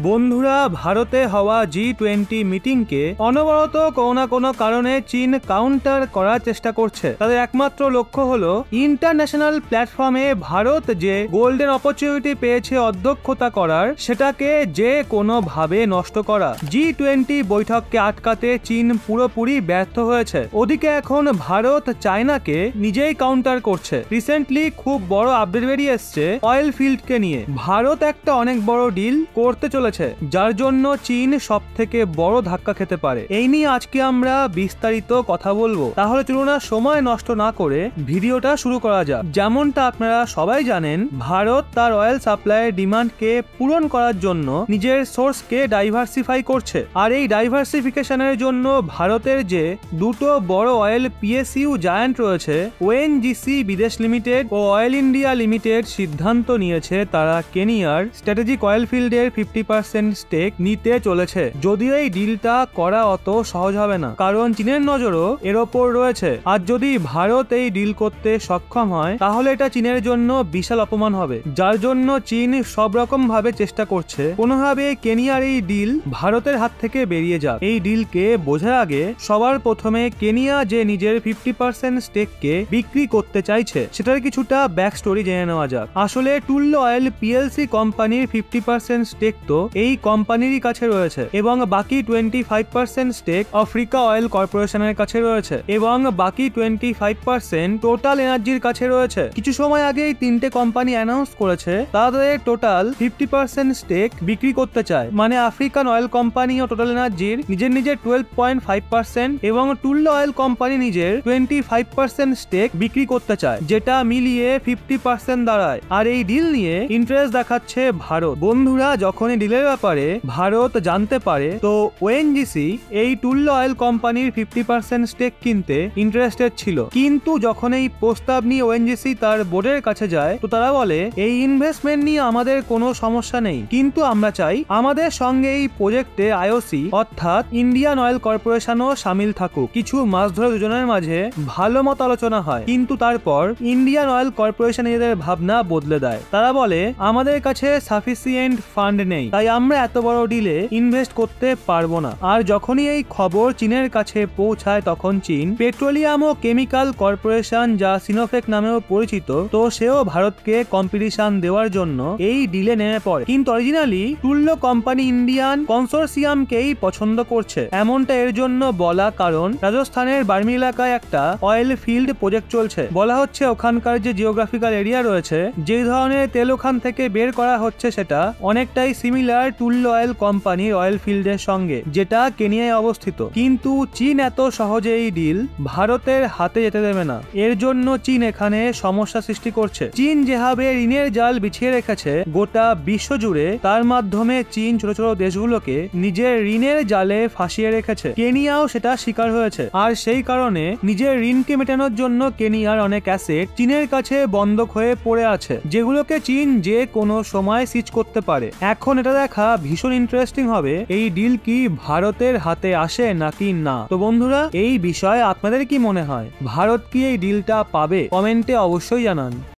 বন্ধুরা, ভারতে হওয়া G20 মিটিংকে অনবরত কোনো না কোনো কারণে চীন কাউন্টার করার চেষ্টা করছে। তাদের একমাত্র লক্ষ্য হলো ইন্টারন্যাশনাল প্ল্যাটফর্মে ভারত যে গোল্ডেন অপরচুনিটি পেয়েছে অধ্যক্ষতা করার, সেটাকে যে কোনোভাবে নষ্ট করা। G20 বৈঠককে আটকাতে চীন পুরোপুরি ব্যর্থ হয়েছে। ওদিকে এখন ভারত চায়নাকে নিজেই কাউন্টার করছে। রিসেন্টলি খুব বড় আপডেট বেরিয়ে এসছে অয়েল ফিল্ডকে নিয়ে। ভারত একটা অনেক বড় ডিল করতে চলেছে, যার জন্য চীন সব থেকে বড় ধাক্কা খেতে পারে। এই নিয়ে আজকে আমরা বিস্তারিত কথা বলবো। তাহলে চলুন না সময় নষ্ট না করে ভিডিওটা শুরু করা যাক। যেমনটা আপনারা সবাই জানেন, ভারত তার অয়েল সাপ্লাইয়ের ডিমান্ডকে পূরণ করার জন্য নিজের সোর্সকে ডাইভার্সিফাই করছে। আর এই ডাইভার্সিফিকেশনের জন্য ভারতের যে দুটো বড় অয়েল পিএসইউ জায়ান্ট রয়েছে, ওএনজিসি বিদেশ লিমিটেড ও অয়েল ইন্ডিয়া লিমিটেড, সিদ্ধান্ত নিয়েছে তারা কেনিয়ার স্ট্র্যাটেজিক অয়েল ফিল্ডের 50% স্টেক নিতে চলেছে। যদিও এই ডিলটা করা অত সহজ হবে না, কারণ চীনের নজরও এর ওপর রয়েছে। আর যদি ভারত এই ডিল করতে সক্ষম হয়, তাহলে এটা চীনের জন্য বিশাল অপমান হবে। যার জন্য চীন সব রকম ভাবে চেষ্টা করছে কোনোভাবে কেনিয়ার এই ডিল ভারতের হাত থেকে বেরিয়ে যাক। এই ডিলকে বোঝার আগে সবার প্রথমে কেনিয়া যে নিজের 50% স্টেককে বিক্রি করতে চাইছে, সেটার কিছুটা ব্যাক স্টোরি জেনে নেওয়া যাক। আসলে টুল্লো অয়েল পিএলসি কোম্পানির 50% স্টেক তো এই কোম্পানিরই কাছে রয়েছে, এবং বাকি 25% স্টেক আফ্রিকা অয়েল কর্পোরেশনের কাছে রয়েছে, এবং বাকি 25% টোটাল এনার্জির কাছে রয়েছে। কিছু সময় আগে এই তিনটে কোম্পানি অ্যানাউন্স করেছে তাদের টোটাল 50% স্টেক বিক্রি করতে চায়। মানে আফ্রিকান অয়েল কোম্পানি ও টোটাল এনার্জির নিজের 12.5% এবং টুল্লো অয়েল কোম্পানি নিজের 25% স্টেক বিক্রি করতে চায়, যেটা মিলিয়ে 50% দাঁড়ায়। আর এই ডিল নিয়ে ইন্টারেস্ট দেখাচ্ছে ভারত। বন্ধুরা, যখন এই ডিলের ব্যাপারে ভারত জানতে পারে, তো ওএনজিসি এই টুল্লো অয়েল কোম্পানির 50% স্টেক কিনতে ইন্টারেস্টেড ছিল। কিন্তু যখন এই প্রস্তাব নিয়ে ওএনজিসি তার বোর্ডের কাছে যায়, তো তারা বলে এই ইনভেস্টমেন্ট নিয়ে আমাদের কোনো সমস্যা নেই, কিন্তু আমরা চাই আমাদের সঙ্গে এই প্রজেক্টে আইওসি অর্থাৎ ইন্ডিয়ান অয়েল কর্পোরেশনও সামিল থাকুক। কিছু মাস ধরে দুজনের মাঝে ভালো মত আলোচনা হয়, কিন্তু তারপর ইন্ডিয়ান অয়েল কর্পোরেশন এদের ভাবনা বদলে দেয়। তারা বলে আমাদের কাছে সাফিসিয়েন্ট ফান্ড নেই, তাই আমরা এত বড় ডিলে ইনভেস্ট করতে পারবো না। আর যখনই এই খবর চীনের কাছে পৌঁছায়, তখন চীন পেট্রোলিয়াম ও কেমিক্যাল কর্পোরেশন, যা সিনোফেক নামেও পরিচিত, তো সেও ভারতকে কম্পিটিশন দেওয়ার জন্য এই ডিলে নেমে পড়ে। কিন্তু অরিজিনালি টুল্লো কোম্পানি ইন্ডিয়ান কনসোর্সিয়ামকেই পছন্দ করছে। এমনটা এর জন্য বলা কারণ রাজস্থানের বার্মি এলাকায় একটা অয়েল ফিল্ড প্রজেক্ট চলছে। বলা হচ্ছে ওখানকার যে জিওগ্রাফিক্যাল এরিয়া রয়েছে, যে ধরনের তেল ওখান থেকে বের করা হচ্ছে, সেটা অনেকটাই সিমিলার টুল্লো অয়েল কোম্পানির অয়েল ফিল্ডের সঙ্গে, যেটা কেনিয়ায় অবস্থিত। কিন্তু চীন এত সহজে এই ডিল ভারতের হাতে যেতে দেবে না। এর জন্য চীন এখানে সমস্যা সৃষ্টি করছে। চীন যেভাবে ঋণের জাল বিছিয়ে রেখেছে গোটা বিশ্ব জুড়ে, তার মাধ্যমে চীন ছোট ছোট দেশগুলোকে নিজের ঋণের জালে ফাঁসিয়ে রেখেছে। কেনিয়াও সেটা শিকার হয়েছে। আর সেই কারণে নিজের ঋণকে মেটানোর জন্য কেনিয়ার অনেক অ্যাসেট চীনের কাছে বন্ধক হয়ে পড়ে আছে, যেগুলোকে চীন যে কোনো সময় সিজ করতে পারে। এখন এটা দেখা ভীষণ ইন্টারেস্টিং হবে এই ডিল কি ভারতের হাতে আসে নাকি না। তো বন্ধুরা, এই বিষয়ে আপনাদের কি মনে হয়? ভারত কি এই ডিলটা পাবে? কমেন্টে অবশ্যই জানান।